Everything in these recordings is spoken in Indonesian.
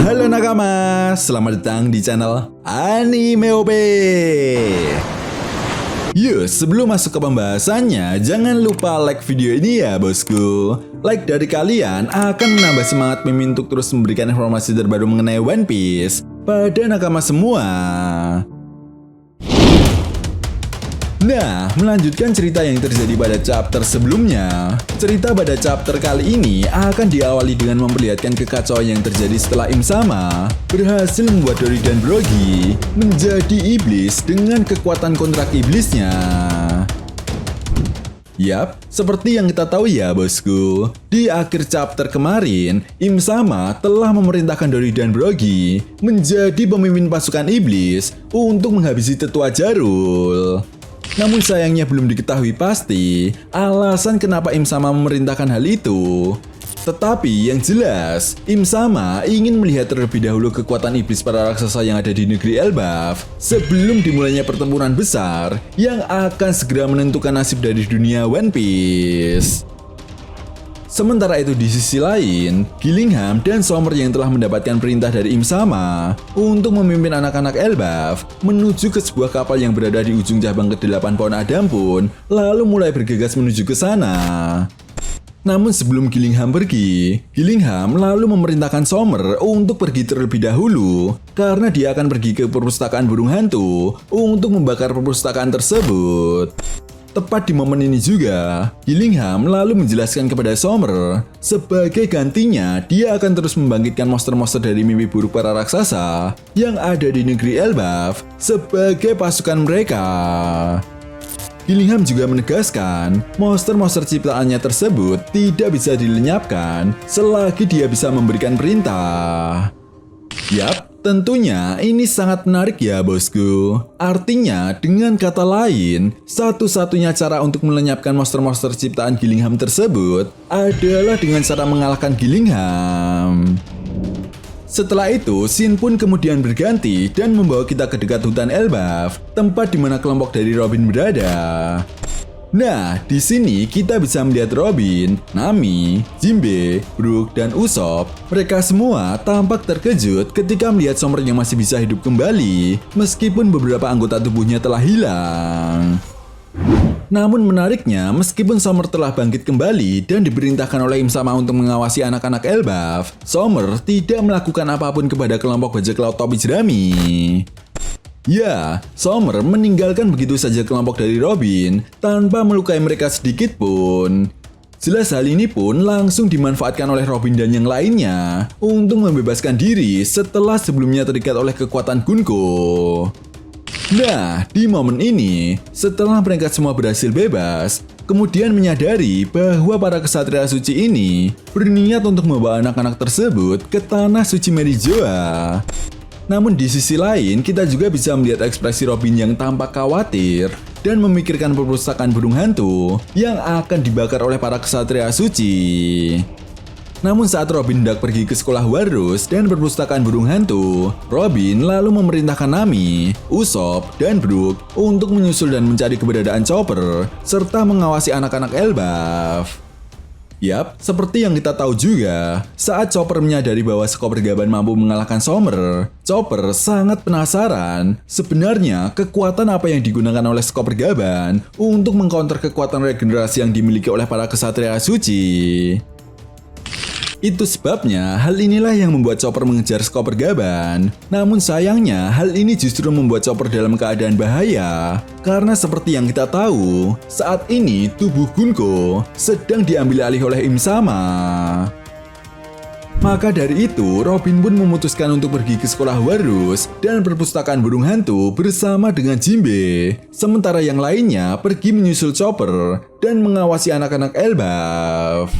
Halo nakama, selamat datang di channel Anime OP. Yuk, sebelum masuk ke pembahasannya, jangan lupa like video ini ya bosku. Like dari kalian akan menambah semangat Mimin untuk terus memberikan informasi terbaru mengenai One Piece pada nakama semua. Nah, melanjutkan cerita yang terjadi pada chapter sebelumnya. Cerita pada chapter kali ini akan diawali dengan memperlihatkan kekacauan yang terjadi setelah Im Sama berhasil membuat Dory dan Brogy menjadi iblis dengan kekuatan kontrak iblisnya. Yap, seperti yang kita tahu ya bosku, di akhir chapter kemarin, Im Sama telah memerintahkan Dory dan Brogy menjadi pemimpin pasukan iblis untuk menghabisi tetua Jarul. Namun sayangnya belum diketahui pasti alasan kenapa Im Sama memerintahkan hal itu. Tetapi yang jelas, Im Sama ingin melihat terlebih dahulu kekuatan iblis para raksasa yang ada di negeri Elbaf sebelum dimulainya pertempuran besar yang akan segera menentukan nasib dari dunia One Piece. Sementara itu di sisi lain, Gillingham dan Sommer yang telah mendapatkan perintah dari Im Sama untuk memimpin anak-anak Elbaf menuju ke sebuah kapal yang berada di ujung cabang ke-8 pohon Adam pun lalu mulai bergegas menuju ke sana. Namun sebelum Gillingham pergi, Gillingham lalu memerintahkan Sommer untuk pergi terlebih dahulu karena dia akan pergi ke perpustakaan burung hantu untuk membakar perpustakaan tersebut. Tepat di momen ini juga, Gillingham lalu menjelaskan kepada Sommer, sebagai gantinya dia akan terus membangkitkan monster-monster dari mimpi buruk para raksasa yang ada di negeri Elbaf sebagai pasukan mereka. Gillingham juga menegaskan, monster-monster ciptaannya tersebut tidak bisa dilenyapkan selagi dia bisa memberikan perintah. Yap, tentunya ini sangat menarik ya bosku. Artinya dengan kata lain, satu-satunya cara untuk melenyapkan monster-monster ciptaan Gillingham tersebut adalah dengan cara mengalahkan Gillingham. Setelah itu, scene pun kemudian berganti dan membawa kita ke dekat hutan Elbaf, tempat di mana kelompok dari Robin berada. Nah, di sini kita bisa melihat Robin, Nami, Jinbe, Brook, dan Usopp. Mereka semua tampak terkejut ketika melihat Sommer yang masih bisa hidup kembali, meskipun beberapa anggota tubuhnya telah hilang. Namun menariknya, meskipun Sommer telah bangkit kembali dan diperintahkan oleh Im Sama untuk mengawasi anak-anak Elbaf, Sommer tidak melakukan apapun kepada kelompok bajak laut topi jerami. Ya, Sommer meninggalkan begitu saja kelompok dari Robin tanpa melukai mereka sedikit pun. Jelas hal ini pun langsung dimanfaatkan oleh Robin dan yang lainnya untuk membebaskan diri setelah sebelumnya terikat oleh kekuatan Gunko. Nah, di momen ini, setelah mereka semua berhasil bebas, kemudian menyadari bahwa para kesatria suci ini berniat untuk membawa anak-anak tersebut ke tanah suci Merijoa. Namun di sisi lain, kita juga bisa melihat ekspresi Robin yang tampak khawatir dan memikirkan perpustakaan burung hantu yang akan dibakar oleh para kesatria suci. Namun saat Robin hendak pergi ke sekolah Warus dan perpustakaan burung hantu, Robin lalu memerintahkan Nami, Usopp, dan Brook untuk menyusul dan mencari keberadaan Chopper, serta mengawasi anak-anak Elbaf. Yap, seperti yang kita tahu juga, saat Chopper menyadari bahwa Skoper Gaban mampu mengalahkan Sommer, Chopper sangat penasaran sebenarnya kekuatan apa yang digunakan oleh Skoper Gaban untuk mengcounter kekuatan regenerasi yang dimiliki oleh para kesatria suci. Itu sebabnya hal inilah yang membuat Chopper mengejar Skoper Gaban. Namun sayangnya hal ini justru membuat Chopper dalam keadaan bahaya. Karena seperti yang kita tahu, saat ini tubuh Gunko sedang diambil alih oleh Im Sama. Maka dari itu, Robin pun memutuskan untuk pergi ke sekolah Warus dan perpustakaan burung hantu bersama dengan Jinbe. Sementara yang lainnya pergi menyusul Chopper dan mengawasi anak-anak Elbaf.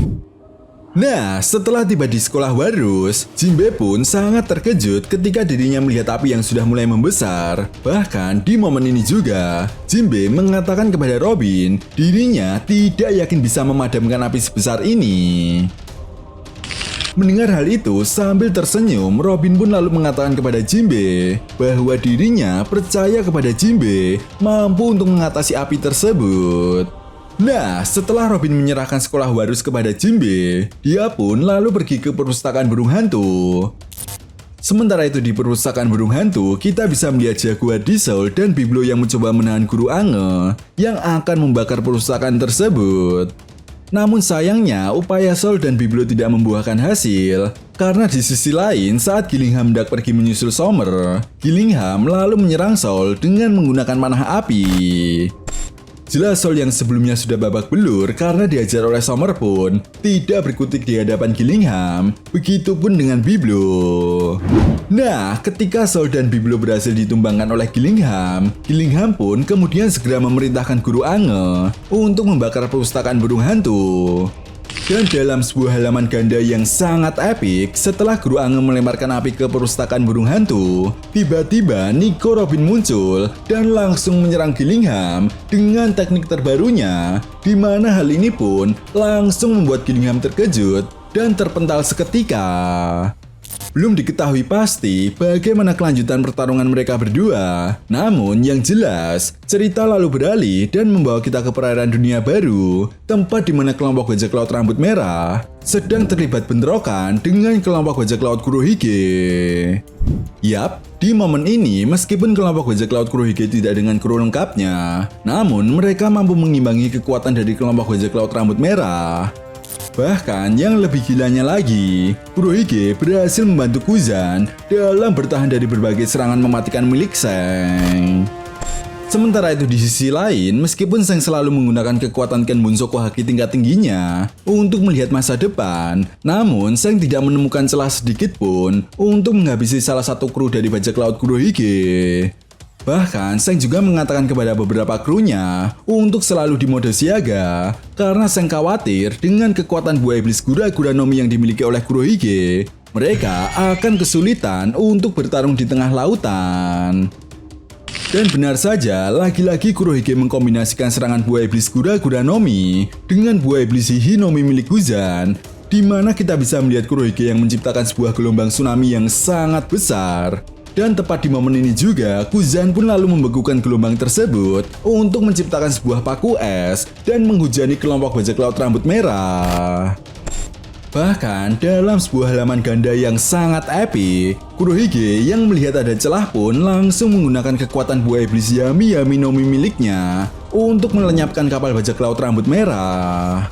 Nah, setelah tiba di sekolah Warus, Jinbe pun sangat terkejut ketika dirinya melihat api yang sudah mulai membesar. Bahkan di momen ini juga, Jinbe mengatakan kepada Robin, dirinya tidak yakin bisa memadamkan api sebesar ini. Mendengar hal itu, sambil tersenyum, Robin pun lalu mengatakan kepada Jinbe bahwa dirinya percaya kepada Jinbe mampu untuk mengatasi api tersebut. Nah, setelah Robin menyerahkan sekolah Warus kepada Jinbe, dia pun lalu pergi ke perpustakaan burung hantu. Sementara itu di perusahaan burung hantu, kita bisa melihat Jaguar Diesel dan Biblo yang mencoba menahan guru Ange yang akan membakar perusahaan tersebut. Namun sayangnya, upaya Sol dan Biblo tidak membuahkan hasil, karena di sisi lain saat Gillingham hendak pergi menyusul Summer, Gillingham lalu menyerang Sol dengan menggunakan panah api. Jelas Sol yang sebelumnya sudah babak belur karena diajar oleh Summer pun tidak berkutik di hadapan Gillingham, begitupun dengan Biblo. Nah, ketika Sol dan Biblo berhasil ditumbangkan oleh Gillingham, Gillingham pun kemudian segera memerintahkan guru Ange untuk membakar perpustakaan burung hantu. Dan dalam sebuah halaman ganda yang sangat epik, setelah guru Ange melemparkan api ke perpustakaan burung hantu, tiba-tiba Nico Robin muncul dan langsung menyerang Gillingham dengan teknik terbarunya, di mana hal ini pun langsung membuat Gillingham terkejut dan terpental seketika. Belum diketahui pasti bagaimana kelanjutan pertarungan mereka berdua. Namun yang jelas, cerita lalu beralih dan membawa kita ke perairan dunia baru, tempat di mana kelompok bajak laut rambut merah sedang terlibat bentrokan dengan kelompok bajak laut Kurohige. Yap, di momen ini meskipun kelompok bajak laut Kurohige tidak dengan kru lengkapnya, namun mereka mampu mengimbangi kekuatan dari kelompok bajak laut rambut merah. Bahkan yang lebih gilanya lagi, Kurohige berhasil membantu Kuzan dalam bertahan dari berbagai serangan mematikan milik Seng. Sementara itu di sisi lain, meskipun Seng selalu menggunakan kekuatan Kenbunsoku Haki tingkat tingginya untuk melihat masa depan, namun Seng tidak menemukan celah sedikit pun untuk menghabisi salah satu kru dari bajak laut Kurohige. Bahkan, Seng juga mengatakan kepada beberapa krunya untuk selalu di mode siaga, karena Seng khawatir dengan kekuatan buah iblis Gura-Gura Nomi yang dimiliki oleh Kurohige, mereka akan kesulitan untuk bertarung di tengah lautan. Dan benar saja, lagi-lagi Kurohige mengkombinasikan serangan buah iblis Gura-Gura Nomi dengan buah iblis Hinomi milik Kuzan, di mana kita bisa melihat Kurohige yang menciptakan sebuah gelombang tsunami yang sangat besar. Dan tepat di momen ini juga, Kuzan pun lalu membekukan gelombang tersebut untuk menciptakan sebuah paku es dan menghujani kelompok bajak laut rambut merah. Bahkan, dalam sebuah halaman ganda yang sangat epik, Kurohige yang melihat ada celah pun langsung menggunakan kekuatan buah iblis Yami Yami Nomi miliknya untuk melenyapkan kapal bajak laut rambut merah.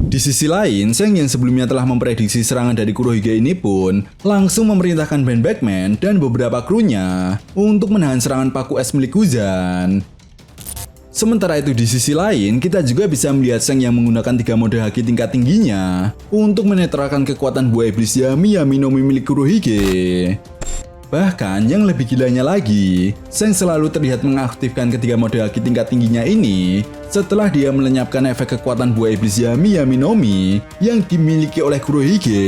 Di sisi lain, Seng yang sebelumnya telah memprediksi serangan dari Kurohige ini pun langsung memerintahkan Ben Beckman dan beberapa krunya untuk menahan serangan paku es milik Kuzan. Sementara itu di sisi lain, kita juga bisa melihat Seng yang menggunakan 3 mode haki tingkat tingginya untuk menetralkan kekuatan buah iblis Yami Yami Nomi milik Kurohige. Bahkan yang lebih gilanya lagi, Seng selalu terlihat mengaktifkan ketiga mode haki tingkat tingginya ini setelah dia melenyapkan efek kekuatan buah iblis Yami Yami Nomi yang dimiliki oleh Kurohige.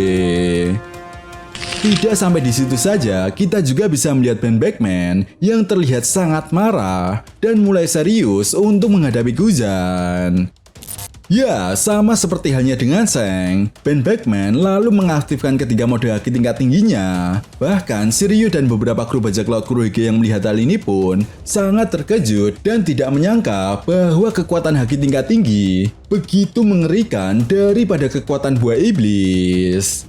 Tidak sampai di situ saja, kita juga bisa melihat Ben Beckman yang terlihat sangat marah dan mulai serius untuk menghadapi Kuzan. Ya, sama seperti halnya dengan Seng, Ben Beckman lalu mengaktifkan ketiga mode haki tingkat tingginya. Bahkan, Shiryu dan beberapa kru bajak laut Kurohige yang melihat hal ini pun sangat terkejut dan tidak menyangka bahwa kekuatan haki tingkat tinggi begitu mengerikan daripada kekuatan buah iblis.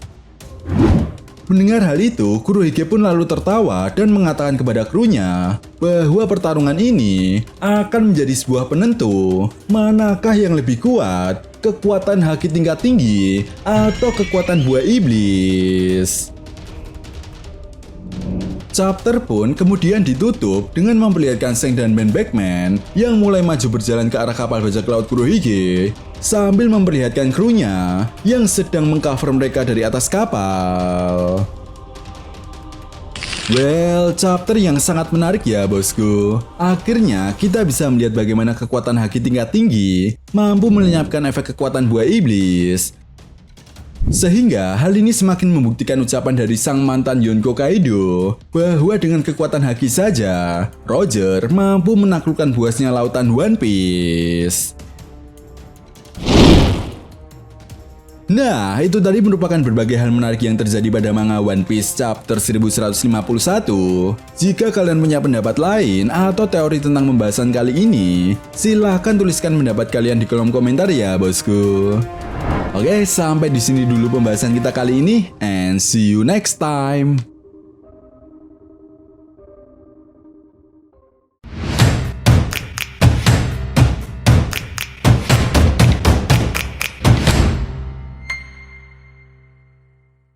Mendengar hal itu, Kurohige pun lalu tertawa dan mengatakan kepada krunya bahwa pertarungan ini akan menjadi sebuah penentu manakah yang lebih kuat, kekuatan haki tingkat tinggi atau kekuatan buah iblis. Chapter pun kemudian ditutup dengan memperlihatkan Seng dan Ben Beckman yang mulai maju berjalan ke arah kapal bajak laut Kurohige sambil memperlihatkan krunya yang sedang mengcover mereka dari atas kapal. Well, chapter yang sangat menarik ya bosku. Akhirnya kita bisa melihat bagaimana kekuatan haki tingkat tinggi mampu melenyapkan efek kekuatan buah iblis. Sehingga hal ini semakin membuktikan ucapan dari sang mantan Yonko Kaido bahwa dengan kekuatan haki saja, Roger mampu menaklukkan buasnya lautan One Piece. Nah, itu tadi merupakan berbagai hal menarik yang terjadi pada manga One Piece chapter 1151. Jika kalian punya pendapat lain atau teori tentang pembahasan kali ini, silahkan tuliskan pendapat kalian di kolom komentar ya bosku. Oke, sampai di sini dulu pembahasan kita kali ini, and see you next time.